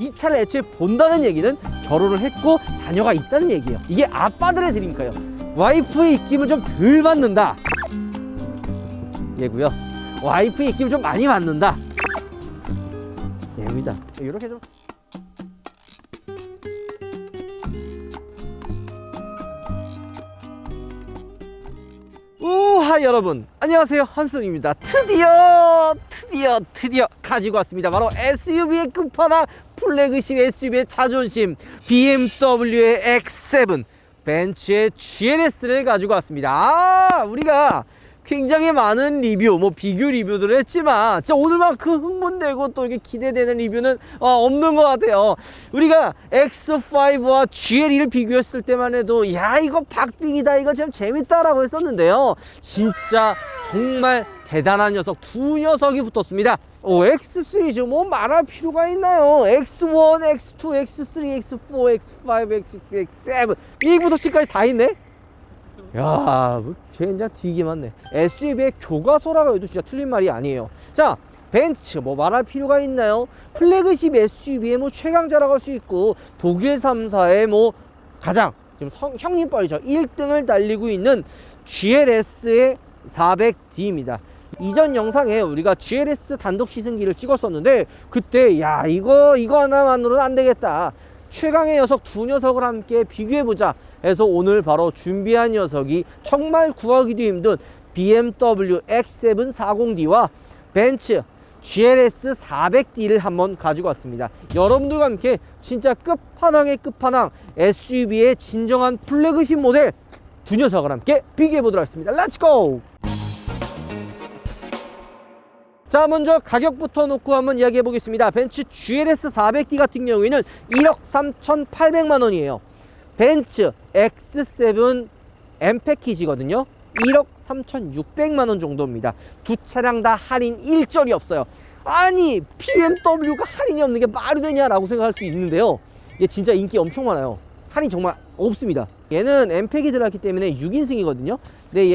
이 차를 애초에 본다는 얘기는 결혼을 했고 자녀가 있다는 얘기예요. 이게 아빠들의 드림카예요. 와이프의 입김을 좀 덜 받는다 얘고요. 와이프의 입김을 좀 많이 받는다 얘입니다. 이렇게 좀 우하 여러분 안녕하세요, 한순입니다. 드디어 가지고 왔습니다. 바로 SUV의 끝판왕, 플래그십 SUV의 자존심, BMW의 X7, 벤츠의 GLS를 가지고 왔습니다. 우리가 굉장히 많은 리뷰, 비교 리뷰들을 했지만 진짜 오늘만큼 흥분되고 또 이렇게 기대되는 리뷰는 없는 것 같아요. 우리가 X5와 GLE를 비교했을 때만 해도 야 이거 박빙이다, 이거 참 재밌다라고 했었는데요. 진짜 정말 대단한 녀석 두 녀석이 붙었습니다. X 시리즈 말할 필요가 있나요? X1, X2, X3, X4, X5, X6, X7 1부터 10까지 다 있네? 야, 젠장 되게 많네. SUV의 교과서라고 해도 진짜 틀린 말이 아니에요. 자, 벤츠 말할 필요가 있나요? 플래그십 SUV의 최강자라고 할 수 있고, 독일 3사의 가장 지금 형님뻘이죠. 1등을 달리고 있는 GLS의 400D입니다. 이전 영상에 우리가 GLS 단독 시승기를 찍었었는데 그때 야 이거 하나만으로는 안 되겠다, 최강의 녀석 두 녀석을 함께 비교해보자 해서 오늘 바로 준비한 녀석이 정말 구하기도 힘든 BMW X7 40D와 벤츠 GLS 400D를 한번 가지고 왔습니다. 여러분들과 함께 진짜 끝판왕의 끝판왕, SUV의 진정한 플래그십 모델 두 녀석을 함께 비교해보도록 하겠습니다. 렛츠고! 자, 먼저 가격부터 놓고 한번 이야기해 보겠습니다. 벤츠 GLS 400D 같은 경우에는 1억 3,800만 원이에요. 벤츠 X7 M 패키지거든요. 1억 3,600만 원 정도입니다. 두 차량 다 할인 일절이 없어요. 아니 BMW가 할인이 없는 게 말이 되냐라고 생각할 수 있는데요. 얘 진짜 인기 엄청 많아요. 할인 정말 없습니다. 얘는 M 팩이 들어갔기 때문에 6인승이거든요. 근데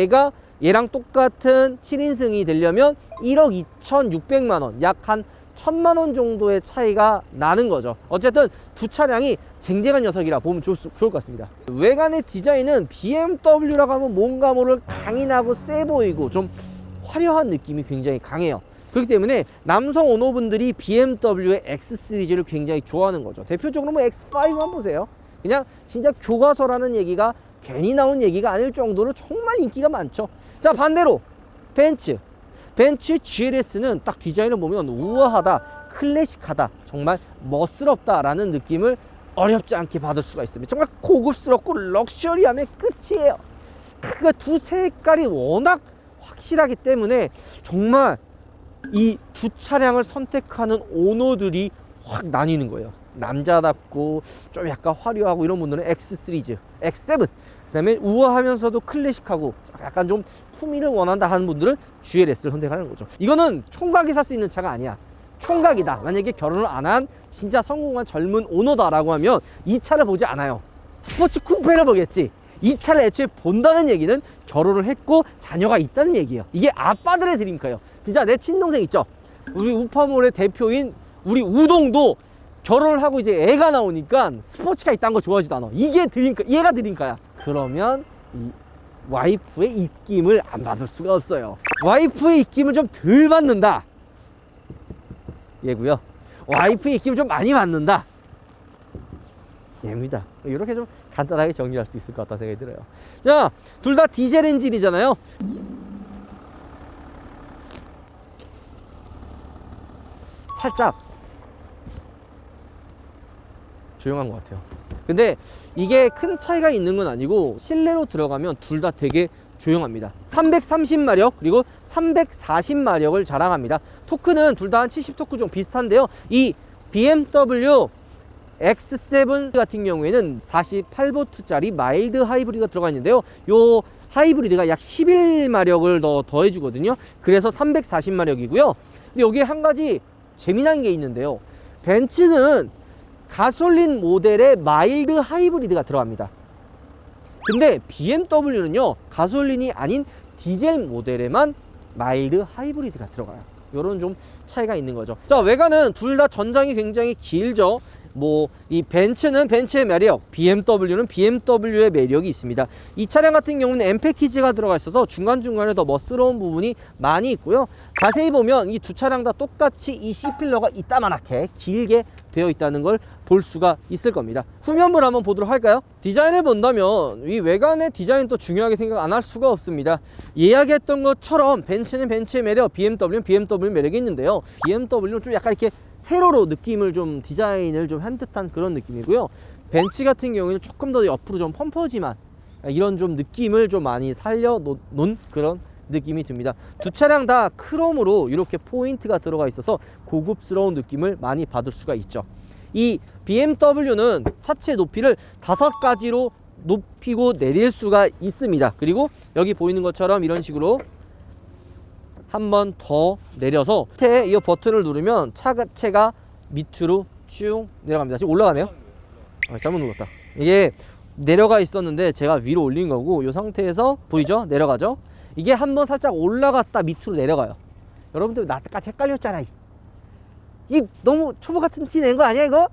얘랑 똑같은 7인승이 되려면 1억 2,600만 원, 약 한 1,000만 원 정도의 차이가 나는 거죠. 어쨌든 두 차량이 쟁쟁한 녀석이라 보면 좋을 것 같습니다. 외관의 디자인은 BMW라고 하면 뭔가 모를 강인하고 세 보이고 좀 화려한 느낌이 굉장히 강해요. 그렇기 때문에 남성 오너분들이 BMW의 X 시리즈를 굉장히 좋아하는 거죠. 대표적으로 X5만 보세요. 그냥 진짜 교과서라는 얘기가 괜히 나온 얘기가 아닐 정도로 정말 인기가 많죠. 자, 반대로 벤츠 GLS는 딱 디자인을 보면 우아하다, 클래식하다, 정말 멋스럽다 라는 느낌을 어렵지 않게 받을 수가 있습니다. 정말 고급스럽고 럭셔리함의 끝이에요. 그 두 색깔이 워낙 확실하기 때문에 정말 이 두 차량을 선택하는 오너들이 확 나뉘는 거예요. 남자답고 좀 약간 화려하고 이런 분들은 X 시리즈, X7, 그 다음에 우아하면서도 클래식하고 약간 좀 품위를 원한다 하는 분들은 GLS를 선택하는 거죠. 이거는 총각이 살 수 있는 차가 아니야. 총각이다, 만약에 결혼을 안 한 진짜 성공한 젊은 오너다라고 하면 이 차를 보지 않아요. 스포츠 쿠페를 보겠지. 이 차를 애초에 본다는 얘기는 결혼을 했고 자녀가 있다는 얘기예요. 이게 아빠들의 드림카예요. 진짜 내 친동생 있죠, 우리 우파몰의 대표인 우리 우동도 결혼을 하고 이제 애가 나오니까 스포츠카 있다는 거 좋아하지도 않아. 이게 드림카, 얘가 드림카야. 그러면 이 와이프의 입김을 안 받을 수가 없어요. 와이프의 입김을 좀 덜 받는다 얘고요. 와이프의 입김을 좀 많이 받는다 얘입니다. 이렇게 좀 간단하게 정리할 수 있을 것 같다는 생각이 들어요. 자, 둘 다 디젤 엔진이잖아요. 살짝 조용한 것 같아요. 근데 이게 큰 차이가 있는 건 아니고 실내로 들어가면 둘 다 되게 조용합니다. 330마력 그리고 340마력을 자랑합니다. 토크는 둘 다 한 70토크 좀 비슷한데요. 이 BMW X7 같은 경우에는 48V 마일드 하이브리드가 들어가 있는데요. 요 하이브리드가 약 11마력을 더 더해주거든요. 그래서 340마력이고요. 근데 여기에 한 가지 재미난 게 있는데요. 벤츠는 가솔린 모델에 마일드 하이브리드가 들어갑니다. 근데 BMW는요, 가솔린이 아닌 디젤 모델에만 마일드 하이브리드가 들어가요. 요런 좀 차이가 있는 거죠. 자, 외관은 둘 다 전장이 굉장히 길죠. 뭐 이 벤츠는 벤츠의 매력, BMW는 BMW의 매력이 있습니다. 이 차량 같은 경우는 M 패키지가 들어가 있어서 중간중간에 더 멋스러운 부분이 많이 있고요. 자세히 보면 이 두 차량 다 똑같이 이 C필러가 이따만하게 길게 되어 있다는 걸 볼 수가 있을 겁니다. 후면부를 한번 보도록 할까요? 디자인을 본다면 이 외관의 디자인도 중요하게 생각 안 할 수가 없습니다. 이야기했던 것처럼 벤츠는 벤츠의 매력, BMW는 BMW의 매력이 있는데요. BMW는 좀 약간 이렇게 세로로 느낌을 좀 디자인을 좀 한 듯한 그런 느낌이고요. 벤츠 같은 경우에는 조금 더 옆으로 좀 펌퍼짐한 이런 좀 느낌을 좀 많이 살려놓은 그런 느낌이 듭니다. 두 차량 다 크롬으로 이렇게 포인트가 들어가 있어서 고급스러운 느낌을 많이 받을 수가 있죠. 이 BMW는 차체 높이를 5가지로 높이고 내릴 수가 있습니다. 그리고 여기 보이는 것처럼 이런 식으로 한 번 더 내려서 밑에 이 버튼을 누르면 차체가 밑으로 쭉 내려갑니다. 지금 올라가네요. 잘못 눌렀다. 이게 내려가 있었는데 제가 위로 올린 거고 이 상태에서 보이죠? 내려가죠? 이게 한번 살짝 올라갔다 밑으로 내려가요. 여러분들 나까지 헷갈렸잖아. 이 너무 초보 같은 티 낸 거 아니야 이거?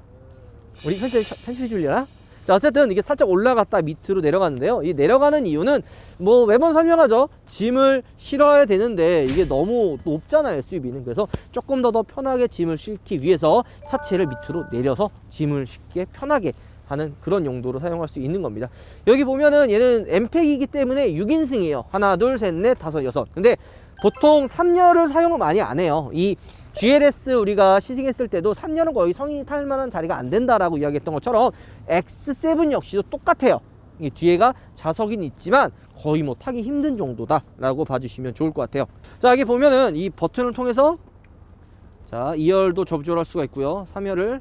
우리 편집해 주려나? 자, 어쨌든 이게 살짝 올라갔다 밑으로 내려가는데요. 이 내려가는 이유는 뭐 매번 설명하죠. 짐을 실어야 되는데 이게 너무 높잖아요, SUV는. 그래서 조금 더 편하게 짐을 싣기 위해서 차체를 밑으로 내려서 짐을 싣기 편하게 하는 그런 용도로 사용할 수 있는 겁니다. 여기 보면은 얘는 M팩이기 때문에 6인승이에요. 하나, 둘, 셋, 넷, 다섯, 여섯. 근데 보통 3열을 사용을 많이 안 해요. 이 GLS 우리가 시승했을 때도 3열은 거의 성인이 탈 만한 자리가 안 된다라고 이야기했던 것처럼 X7 역시도 똑같아요. 이 뒤에가 좌석은 있지만 거의 뭐 타기 힘든 정도다 라고 봐주시면 좋을 것 같아요. 자, 여기 보면은 이 버튼을 통해서 자 2열도 접조할 수가 있고요. 3열을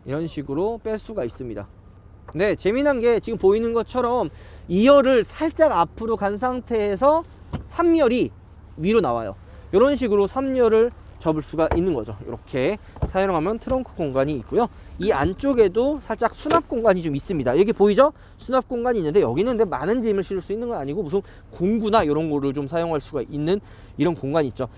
이런 식으로 뺄 수가 있습니다. 네, 재미난 게 지금 보이는 것처럼 2열을 살짝 앞으로 간 상태에서 3열이 위로 나와요. 이런 식으로 3열을 접을 수가 있는 거죠. 이렇게 사용하면 트렁크 공간이 있고요. 이 안쪽에도 살짝 수납 공간이 좀 있습니다. 여기 보이죠? 수납 공간이 있는데 여기는 근데 많은 짐을 실을 수 있는 건 아니고 무슨 공구나 이런 거를 좀 사용할 수가 있는 이런 공간이 있죠.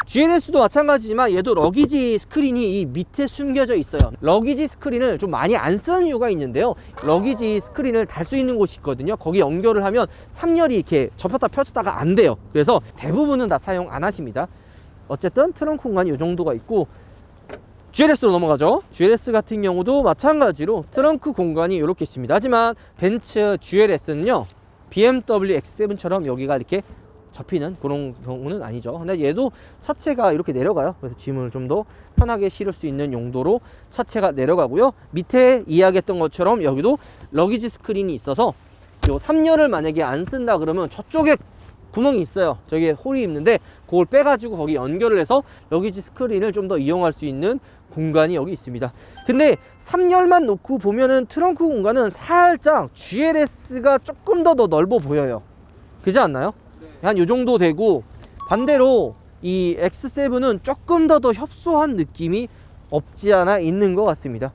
GLS도 마찬가지지만 얘도 러기지 스크린이 이 밑에 숨겨져 있어요. 러기지 스크린을 좀 많이 안 쓰는 이유가 있는데요. 러기지 스크린을 달 수 있는 곳이 있거든요. 거기 연결을 하면 3열이 이렇게 접혔다 펴졌다가 안 돼요. 그래서 대부분은 다 사용 안 하십니다. 어쨌든 트렁크 공간이 이 정도가 있고 GLS로 넘어가죠. GLS 같은 경우도 마찬가지로 트렁크 공간이 이렇게 있습니다. 하지만 벤츠 GLS는요 BMW X7처럼 여기가 이렇게 접히는 그런 경우는 아니죠. 근데 얘도 차체가 이렇게 내려가요. 그래서 짐을 좀 더 편하게 실을 수 있는 용도로 차체가 내려가고요. 밑에 이야기했던 것처럼 여기도 러기지 스크린이 있어서 요 3열을 만약에 안 쓴다 그러면 저쪽에 구멍이 있어요. 저기 홀이 있는데 그걸 빼가지고 거기 연결을 해서 러기지 스크린을 좀 더 이용할 수 있는 공간이 여기 있습니다. 근데 3열만 놓고 보면은 트렁크 공간은 살짝 GLS가 조금 더 넓어 보여요. 그렇지 않나요? 한 요 정도 되고 반대로 이 X7은 조금 더 협소한 느낌이 없지 않아 있는 것 같습니다.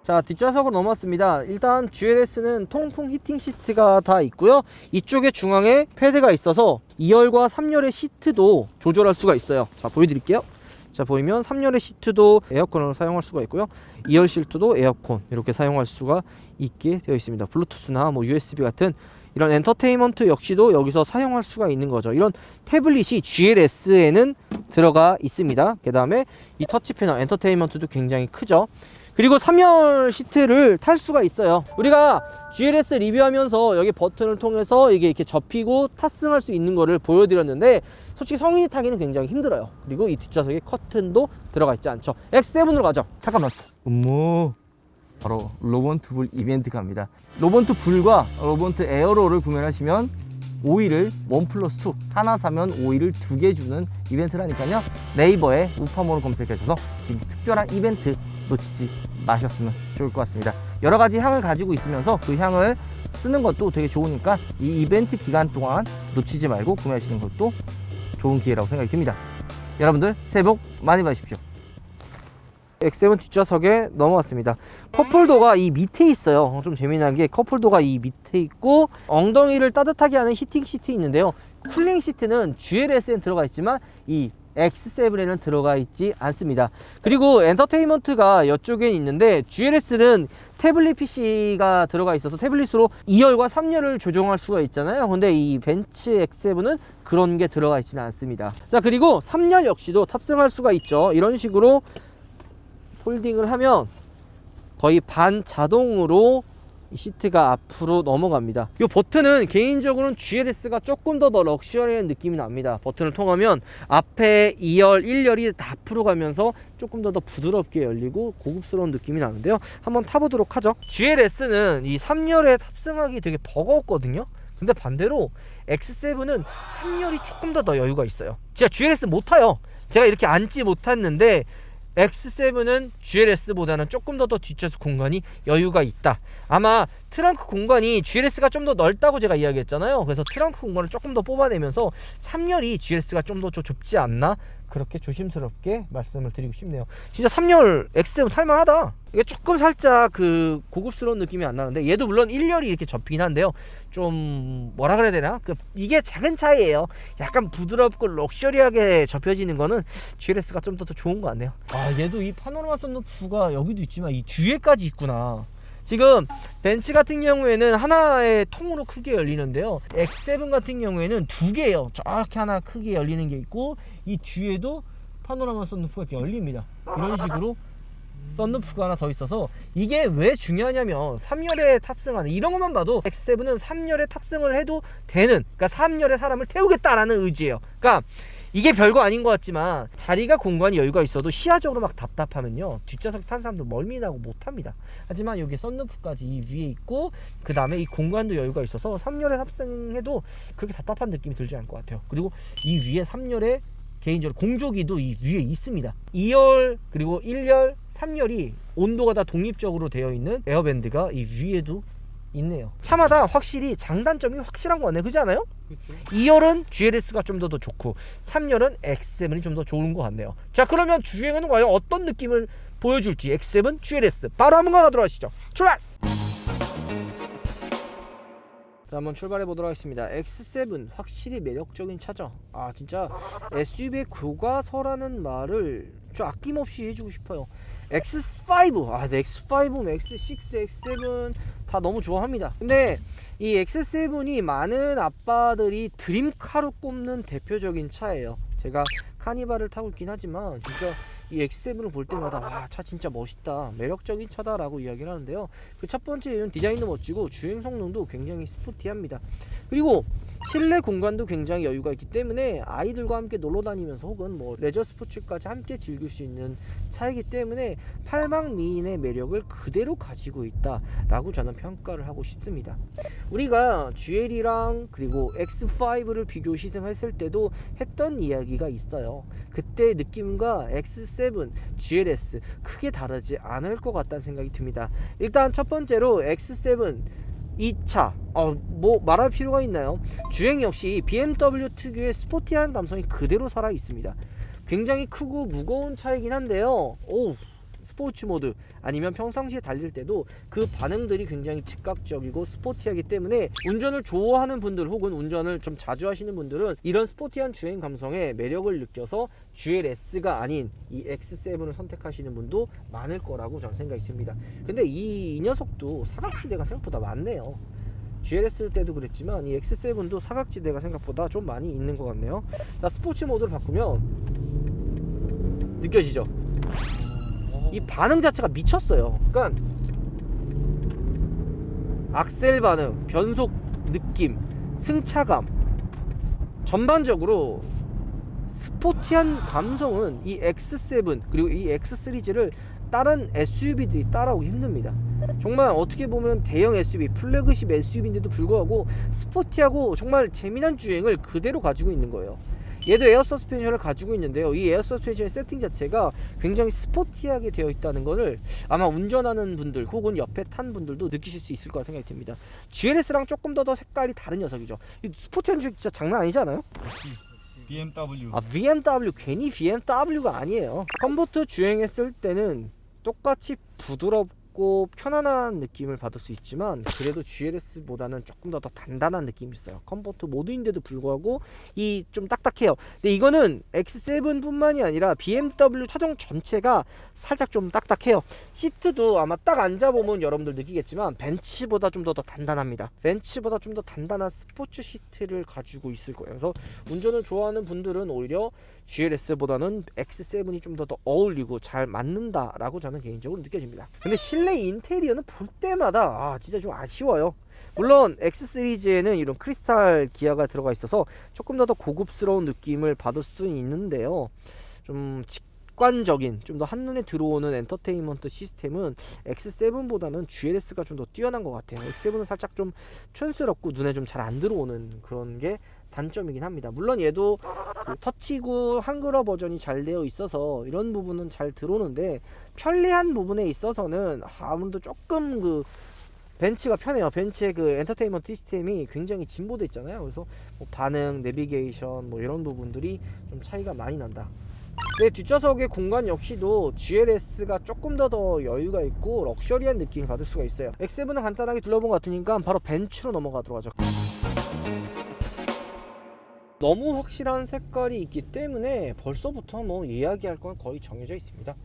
자, 뒷좌석으로 넘어왔습니다. 일단 GLS는 통풍 히팅 시트가 다 있고요. 이쪽에 중앙에 패드가 있어서 2열과 3열의 시트도 조절할 수가 있어요. 자, 보여드릴게요. 자, 보이면 3열의 시트도 에어컨으로 사용할 수가 있고요. 2열 시트도 에어컨 이렇게 사용할 수가 있게 되어 있습니다. 블루투스나 뭐 USB 같은 이런 엔터테인먼트 역시도 여기서 사용할 수가 있는 거죠. 이런 태블릿이 GLS에는 들어가 있습니다. 그 다음에 이 터치 패널 엔터테인먼트도 굉장히 크죠. 그리고 3열 시트를 탈 수가 있어요. 우리가 GLS 리뷰하면서 여기 버튼을 통해서 이게 이렇게 접히고 탑승할 수 있는 거를 보여드렸는데 솔직히 성인이 타기는 굉장히 힘들어요. 그리고 이 뒷좌석에 커튼도 들어가 있지 않죠. X7으로 가죠. 잠깐만. 어머, 바로 로본트 불 이벤트 갑니다. 로본트 불과 로본트 에어로를 구매하시면 오일을 1+2 하나 사면 오일을 2개 주는 이벤트라니까요. 네이버에 우파모를 검색하셔서 지금 특별한 이벤트 놓치지 마셨으면 좋을 것 같습니다. 여러 가지 향을 가지고 있으면서 그 향을 쓰는 것도 되게 좋으니까 이 이벤트 기간 동안 놓치지 말고 구매하시는 것도 좋은 기회라고 생각이 듭니다. 여러분들 새해 복 많이 받으십시오. X7 뒷좌석에 넘어왔습니다. 컵홀더가 이 밑에 있어요. 좀 재미난 게 컵홀더가 이 밑에 있고 엉덩이를 따뜻하게 하는 히팅 시트 있는데요. 쿨링 시트는 GLS에는 들어가 있지만 이 X7에는 들어가 있지 않습니다. 그리고 엔터테인먼트가 이쪽에 있는데 GLS는 태블릿 PC가 들어가 있어서 태블릿으로 2열과 3열을 조정할 수가 있잖아요. 근데 이 벤츠 X7은 그런 게 들어가 있지는 않습니다. 자, 그리고 3열 역시도 탑승할 수가 있죠. 이런 식으로 폴딩을 하면 거의 반자동으로 이 시트가 앞으로 넘어갑니다. 이 버튼은 개인적으로는 GLS가 조금 더 럭셔리한 느낌이 납니다. 버튼을 통하면 앞에 2열, 1열이 다 앞으로 가면서 조금 더 부드럽게 열리고 고급스러운 느낌이 나는데요. 한번 타보도록 하죠. GLS는 이 3열에 탑승하기 되게 버거웠거든요. 근데 반대로 X7은 3열이 조금 더 여유가 있어요. 진짜 GLS 못 타요. 제가 이렇게 앉지 못했는데 X7은 GLS보다는 조금 더 뒷좌석 공간이 여유가 있다. 아마 트렁크 공간이 GLS가 좀 더 넓다고 제가 이야기했잖아요. 그래서 트렁크 공간을 조금 더 뽑아내면서 3열이 GLS가 좀 더 좁지 않나, 그렇게 조심스럽게 말씀을 드리고 싶네요. 진짜 3열 X7 탈만하다. 이게 조금 살짝 그 고급스러운 느낌이 안 나는데, 얘도 물론 1열이 이렇게 접히긴 한데요, 좀 뭐라 그래야 되나, 이게 작은 차이예요. 약간 부드럽고 럭셔리하게 접혀지는 거는 GLS가 좀 더 좋은 것 같네요. 아, 얘도 이 파노라마 썬루프가 여기도 있지만 이 뒤에까지 있구나. 지금 벤츠 같은 경우에는 하나의 통으로 크게 열리는데요, X7 같은 경우에는 두 개예요. 저렇게 하나 크게 열리는 게 있고, 이 뒤에도 파노라마 썬루프가 이렇게 열립니다. 이런 식으로 썬루프가 하나 더 있어서, 이게 왜 중요하냐면 3열에 탑승하는, 이런 것만 봐도 X7은 3열에 탑승을 해도 되는, 그러니까 3열에 사람을 태우겠다라는 의지예요. 그러니까 이게 별거 아닌 것 같지만 자리가 공간이 여유가 있어도 시야적으로 막 답답하면요, 뒷좌석 탄 사람들 멀미나고 못합니다. 하지만 여기 썬루프까지 이 위에 있고, 그 다음에 이 공간도 여유가 있어서 3열에 탑승해도 그렇게 답답한 느낌이 들지 않을 것 같아요. 그리고 이 위에 3열에 개인적으로 공조기도 이 위에 있습니다. 2열 그리고 1열 3열이 온도가 다 독립적으로 되어 있는 에어밴드가 이 위에도 있네요. 차마다 확실히 장단점이 확실한 거 같네, 그렇지 않아요? 그렇죠. 2열은 GLS가 좀 더 좋고 3열은 X7이 좀 더 좋은 것 같네요. 자, 그러면 주행은 과연 어떤 느낌을 보여줄지 X7, GLS 바로 한번 가도록 하시죠. 출발! 자, 한번 출발해 보도록 하겠습니다. X7 확실히 매력적인 차죠. 아, 진짜 SUV의 교과서라는 말을 좀 아낌없이 해주고 싶어요. X5, X5, X6, X7 다 너무 좋아합니다. 근데 이 X7이 많은 아빠들이 드림카로 꼽는 대표적인 차예요. 제가 카니발을 타고 있긴 하지만 진짜 이 X7을 볼 때마다 와, 차 진짜 멋있다, 매력적인 차다 라고 이야기를 하는데요. 그 첫 번째 이유는 디자인도 멋지고 주행 성능도 굉장히 스포티합니다. 그리고 실내 공간도 굉장히 여유가 있기 때문에 아이들과 함께 놀러 다니면서 혹은 뭐 레저 스포츠까지 함께 즐길 수 있는 차이기 때문에 팔방미인의 매력을 그대로 가지고 있다 라고 저는 평가를 하고 싶습니다. 우리가 GL이랑 그리고 X5를 비교 시승했을 때도 했던 이야기가 있어요. 그때 느낌과 X7, GLS 크게 다르지 않을 것 같다는 생각이 듭니다. 일단 첫 번째로 X7 이 차, 뭐 말할 필요가 있나요? 주행 역시 BMW 특유의 스포티한 감성이 그대로 살아 있습니다. 굉장히 크고 무거운 차이긴 한데요, 스포츠 모드 아니면 평상시에 달릴 때도 그 반응들이 굉장히 즉각적이고 스포티하기 때문에 운전을 좋아하는 분들 혹은 운전을 좀 자주 하시는 분들은 이런 스포티한 주행 감성에 매력을 느껴서 GLS가 아닌 이 X7을 선택하시는 분도 많을 거라고 저는 생각이 듭니다. 근데 이 녀석도 사각지대가 생각보다 많네요. GLS 때도 그랬지만 이 X7도 사각지대가 생각보다 좀 많이 있는 것 같네요. 자, 스포츠 모드를 바꾸면 느껴지죠? 이 반응 자체가 미쳤어요. 그러니까 악셀 반응, 변속 느낌, 승차감, 전반적으로 스포티한 감성은 이 X7 그리고 이 X 시리즈를 다른 SUV들이 따라오기 힘듭니다. 정말 어떻게 보면 대형 SUV, 플래그십 SUV인데도 불구하고 스포티하고 정말 재미난 주행을 그대로 가지고 있는 거예요. 얘도 에어 서스펜션을 가지고 있는데요, 이 에어 서스펜션의 세팅 자체가 굉장히 스포티하게 되어 있다는 것을 아마 운전하는 분들 혹은 옆에 탄 분들도 느끼실 수 있을 거라 생각이 듭니다. GLS랑 조금 더 색깔이 다른 녀석이죠. 이 스포티한 주행 진짜 장난 아니잖아요? BMW. BMW, 괜히 BMW가 아니에요. 컴포트 주행했을 때는 똑같이 부드럽고 부드럽고 편안한 느낌을 받을 수 있지만 그래도 GLS보다는 조금 더 단단한 느낌이 있어요. 컴포트 모드인데도 불구하고 이 좀 딱딱해요. 근데 이거는 X7 뿐만이 아니라 BMW 차종 전체가 살짝 좀 딱딱해요. 시트도 아마 딱 앉아보면 여러분들 느끼겠지만 벤츠보다 좀 더 단단합니다. 벤츠보다 좀 더 단단한 스포츠 시트를 가지고 있을 거예요. 그래서 운전을 좋아하는 분들은 오히려 GLS보다는 X7이 좀 더 어울리고 잘 맞는다라고 저는 개인적으로 느껴집니다. 근데 실내 인테리어는 볼 때마다 진짜 좀 아쉬워요. 물론 X 시리즈에는 이런 크리스탈 기아가 들어가 있어서 조금 더 고급스러운 느낌을 받을 수 있는데요. 좀 직관적인, 좀 더 한눈에 들어오는 엔터테인먼트 시스템은 X7보다는 GLS가 좀 더 뛰어난 것 같아요. X7은 살짝 좀 촌스럽고 눈에 좀 잘 안 들어오는 그런 게 단점이긴 합니다. 물론 얘도 그 터치구 한글화 버전이 잘 되어 있어서 이런 부분은 잘 들어오는데 편리한 부분에 있어서는 아무래도 조금 그 벤츠가 편해요. 벤츠의 그 엔터테인먼트 시스템이 굉장히 진보돼 있잖아요. 그래서 뭐 반응, 내비게이션 뭐 이런 부분들이 좀 차이가 많이 난다. 네, 뒷좌석의 공간 역시도 GLS가 조금 더 여유가 있고 럭셔리한 느낌을 받을 수가 있어요. X7은 간단하게 둘러본 것 같으니까 바로 벤츠로 넘어가도록 하죠. 너무 확실한 색깔이 있기 때문에 벌써부터 뭐 이야기할 건 거의 정해져 있습니다.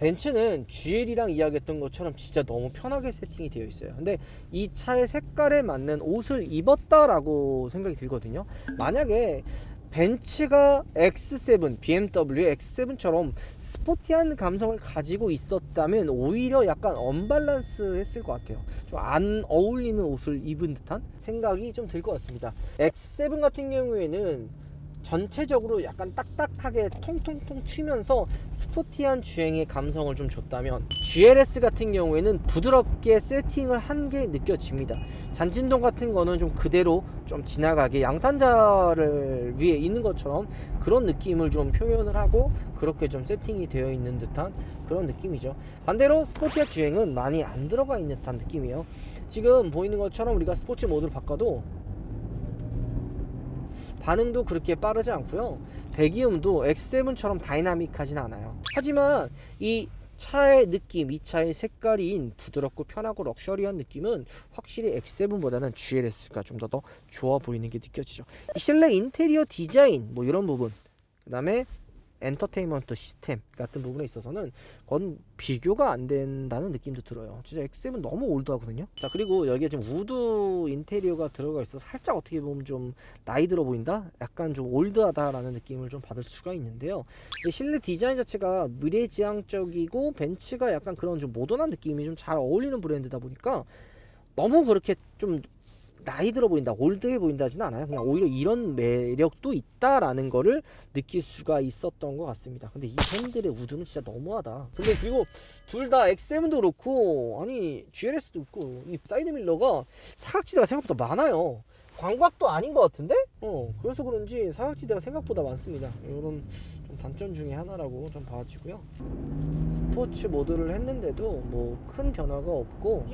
벤츠는 GL이랑 이야기했던 것처럼 진짜 너무 편하게 세팅이 되어 있어요. 근데 이 차의 색깔에 맞는 옷을 입었다라고 생각이 들거든요. 만약에 벤츠가 X7, BMW X7처럼 스포티한 감성을 가지고 있었다면 오히려 약간 언밸런스 했을 것 같아요. 좀 안 어울리는 옷을 입은 듯한 생각이 좀 들 것 같습니다. X7 같은 경우에는 전체적으로 약간 딱딱하게 통통통 튀면서 스포티한 주행의 감성을 좀 줬다면 GLS 같은 경우에는 부드럽게 세팅을 한 게 느껴집니다. 잔진동 같은 거는 좀 그대로 좀 지나가게 양탄자를 위에 있는 것처럼 그런 느낌을 좀 표현을 하고 그렇게 좀 세팅이 되어 있는 듯한 그런 느낌이죠. 반대로 스포티한 주행은 많이 안 들어가 있는 듯한 느낌이에요. 지금 보이는 것처럼 우리가 스포츠 모드를 바꿔도 반응도 그렇게 빠르지 않고요. 배기음도 X7처럼 다이나믹하진 않아요. 하지만 이 차의 느낌, 이 차의 색깔인 부드럽고 편하고 럭셔리한 느낌은 확실히 X7보다는 GLS가 좀 더 좋아 보이는 게 느껴지죠. 이 실내 인테리어 디자인 뭐 이런 부분, 그 다음에 엔터테인먼트 시스템 같은 부분에 있어서는 그건 비교가 안 된다는 느낌도 들어요. 진짜 X7 너무 올드하거든요. 자, 그리고 여기에 좀 우드 인테리어가 들어가 있어서 살짝 어떻게 보면 좀 나이 들어 보인다? 약간 좀 올드하다라는 느낌을 좀 받을 수가 있는데요. 실내 디자인 자체가 미래지향적이고 벤츠가 약간 그런 좀 모던한 느낌이 좀 잘 어울리는 브랜드다 보니까 너무 그렇게 좀 나이 들어 보인다, 올드해 보인다지는 않아요. 그냥 오히려 이런 매력도 있다라는 거를 느낄 수가 있었던 것 같습니다. 근데 이 핸들의 우드는 진짜 너무하다. 근데 그리고 둘 다 X7도 그렇고 아니 GLS도 있고 이 사이드밀러가 사각지대가 생각보다 많아요. 광각도 아닌 것 같은데? 그래서 그런지 사각지대가 생각보다 많습니다. 이런 좀 단점 중에 하나라고 좀 봐지고요. 스포츠 모드를 했는데도 뭐 큰 변화가 없고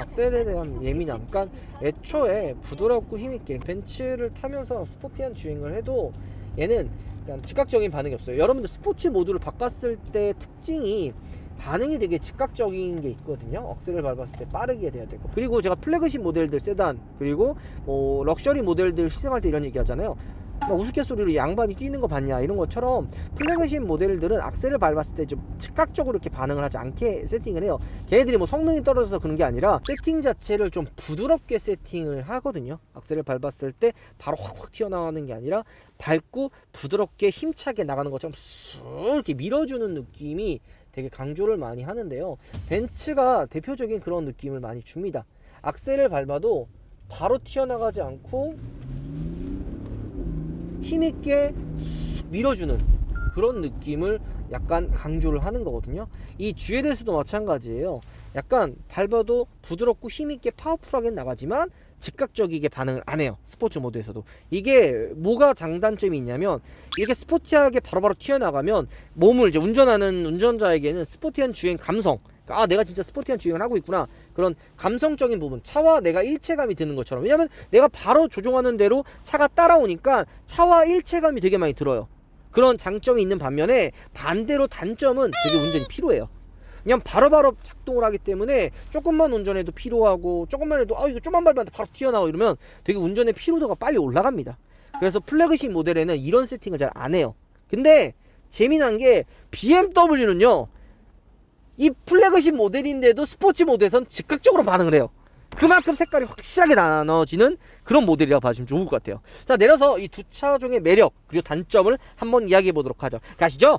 악셀에 대한 예민함, 그러니까 애초에 부드럽고 힘있게 벤츠를 타면서 스포티한 주행을 해도 얘는 그냥 즉각적인 반응이 없어요. 여러분들 스포츠 모드를 바꿨을 때 특징이 반응이 되게 즉각적인 게 있거든요. 억셀을 밟았을 때 빠르게 돼야 되고, 그리고 제가 플래그십 모델들 세단 그리고 뭐 럭셔리 모델들 시승할 때 이런 얘기 하잖아요. 막 우스갯소리로 양반이 뛰는 거 봤냐 이런 것처럼 플래그십 모델들은 악셀을 밟았을 때 좀 즉각적으로 이렇게 반응을 하지 않게 세팅을 해요. 걔네들이 뭐 성능이 떨어져서 그런 게 아니라 세팅 자체를 좀 부드럽게 세팅을 하거든요. 악셀을 밟았을 때 바로 확확 튀어나가는 게 아니라 밟고 부드럽게 힘차게 나가는 것처럼 쑥 이렇게 밀어주는 느낌이 되게 강조를 많이 하는데요. 벤츠가 대표적인 그런 느낌을 많이 줍니다. 악셀을 밟아도 바로 튀어나가지 않고 힘있게 쑥 밀어주는 그런 느낌을 약간 강조를 하는 거거든요. 이 GLS도 마찬가지예요. 약간 밟아도 부드럽고 힘있게 파워풀하게 나가지만 즉각적이게 반응을 안 해요. 스포츠 모드에서도. 이게 뭐가 장단점이 있냐면 이렇게 스포티하게 바로바로 튀어나가면 몸을 이제 운전하는 운전자에게는 스포티한 주행 감성, 아 내가 진짜 스포티한 주행을 하고 있구나, 그런 감성적인 부분, 차와 내가 일체감이 드는 것처럼. 왜냐면 내가 바로 조종하는 대로 차가 따라오니까 차와 일체감이 되게 많이 들어요. 그런 장점이 있는 반면에 반대로 단점은 되게 운전이 피로해요. 그냥 바로바로 작동을 하기 때문에 조금만 운전해도 피로하고 조금만 해도 이거 좀만 밟았는데 바로 튀어나오고 이러면 되게 운전의 피로도가 빨리 올라갑니다. 그래서 플래그십 모델에는 이런 세팅을 잘 안 해요. 근데 재미난 게 BMW는요, 이 플래그십 모델인데도 스포츠 모드에선 즉각적으로 반응을 해요. 그만큼 색깔이 확실하게 나눠지는 그런 모델이라고 봐주시면 좋을 것 같아요. 자, 내려서 이 두 차종의 매력 그리고 단점을 한번 이야기해 보도록 하죠. 가시죠.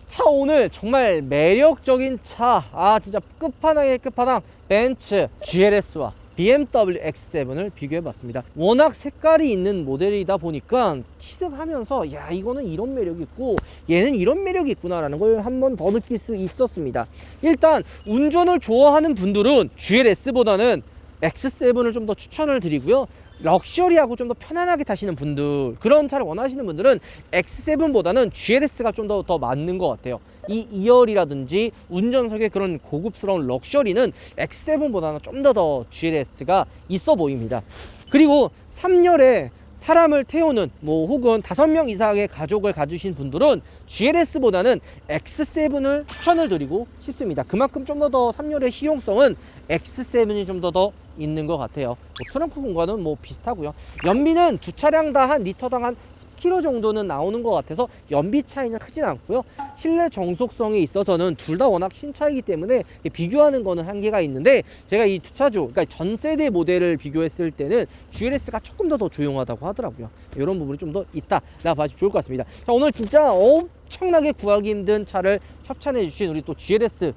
차 오늘 정말 매력적인 차, 진짜 끝판왕의 끝판왕 벤츠 GLS와 BMW X7을 비교해봤습니다. 워낙 색깔이 있는 모델이다 보니까 시승하면서 야, 이거는 이런 매력이 있고 얘는 이런 매력이 있구나라는 걸 한 번 더 느낄 수 있었습니다. 일단 운전을 좋아하는 분들은 GLS보다는 X7을 좀 더 추천을 드리고요. 럭셔리하고 좀 더 편안하게 타시는 분들, 그런 차를 원하시는 분들은 X7보다는 GLS가 좀 더 맞는 것 같아요. 이 2열이라든지 운전석의 그런 고급스러운 럭셔리는 X7보다는 좀 더 GLS가 있어 보입니다. 그리고 3열에 사람을 태우는 혹은 5명 이상의 가족을 가지신 분들은 GLS보다는 X7을 추천을 드리고 싶습니다. 그만큼 좀 더 3열의 실용성은 X7이 좀 더 있는 것 같아요. 트렁크 공간은 비슷하고요. 연비는 두 차량 다 한 리터당 한 10km 정도는 나오는 것 같아서 연비 차이는 크진 않고요. 실내 정속성에 있어서는 둘 다 워낙 신차이기 때문에 비교하는 거는 한계가 있는데, 제가 이 두 차주, 그러니까 전 세대 모델을 비교했을 때는 GLS가 조금 더 조용하다고 하더라고요. 이런 부분이 좀 더 있다라고 봐주시면 좋을 것 같습니다. 자, 오늘 진짜 엄청나게 구하기 힘든 차를 협찬해 주신 우리 또 GLS,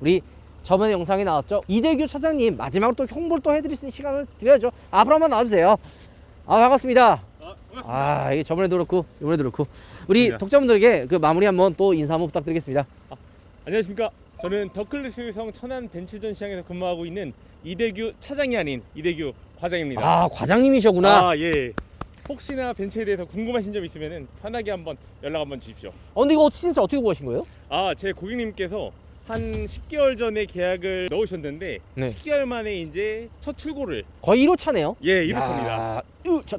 우리 저번에 영상에 나왔죠, 이대규 차장님 마지막으로 또 홍보를 또 해드릴 수 있는 시간을 드려야죠. 앞으로 한번 나와주세요. 반갑습니다. 이게 저번에도 그렇고 이번에도 그렇고 우리 네. 독자분들에게 그 마무리 한번 또 인사 한번 부탁드리겠습니다. 안녕하십니까. 저는 더클래스성 천안 벤츠전 시장에서 근무하고 있는 이대규 차장이 아닌 이대규 과장입니다. 과장님이셔구나. 예. 혹시나 벤츠에 대해서 궁금하신 점 있으면 편하게 한번 연락 한번 주십시오. 근데 이거 진짜 어떻게 구하신 거예요? 제 고객님께서 한 10개월 전에 계약을 넣으셨는데 네. 10개월 만에 이제 첫 출고를 거의 1호차네요. 예, 1호차입니다.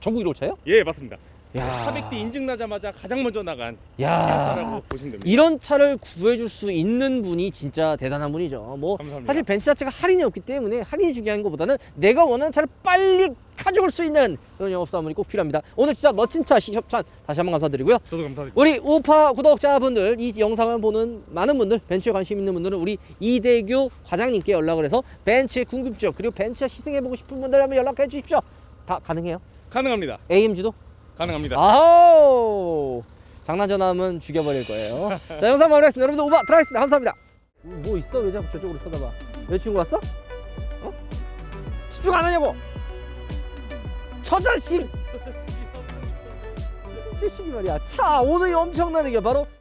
전국 1호차요? 예, 맞습니다. 야. 400대 인증 나자마자 가장 먼저 나간 야. 1호차라고 보시면 됩니다. 이런 차를 구해줄 수 있는 분이 진짜 대단한 분이죠. 감사합니다. 사실 벤츠 자체가 할인이 없기 때문에 할인이 중요한 것보다는 내가 원하는 차를 빨리 가져올 수 있는 그런 영업사원이 꼭 필요합니다. 오늘 진짜 멋진 차 협찬 다시 한번 감사드리고요. 저도 감사드립니다. 우리 우파 구독자분들, 이 영상을 보는 많은 분들, 벤츠에 관심 있는 분들은 우리 이대규 과장님께 연락을 해서 벤츠의 궁금증, 그리고 벤츠에 시승해보고 싶은 분들 한번 연락해 주십시오. 다 가능해요? 가능합니다. AMG도? 가능합니다. 아우, 장난 전화하면 죽여버릴 거예요. 자, 영상 마무리하겠습니다. 여러분들 우파 들어가겠습니다. 감사합니다. 뭐 있어? 왜 자꾸 저쪽으로 쳐다봐? 여자친구 왔어? 집중 안 하냐고! 저 자식! 이 자식이 말이야. 차 오늘 엄청나게 바로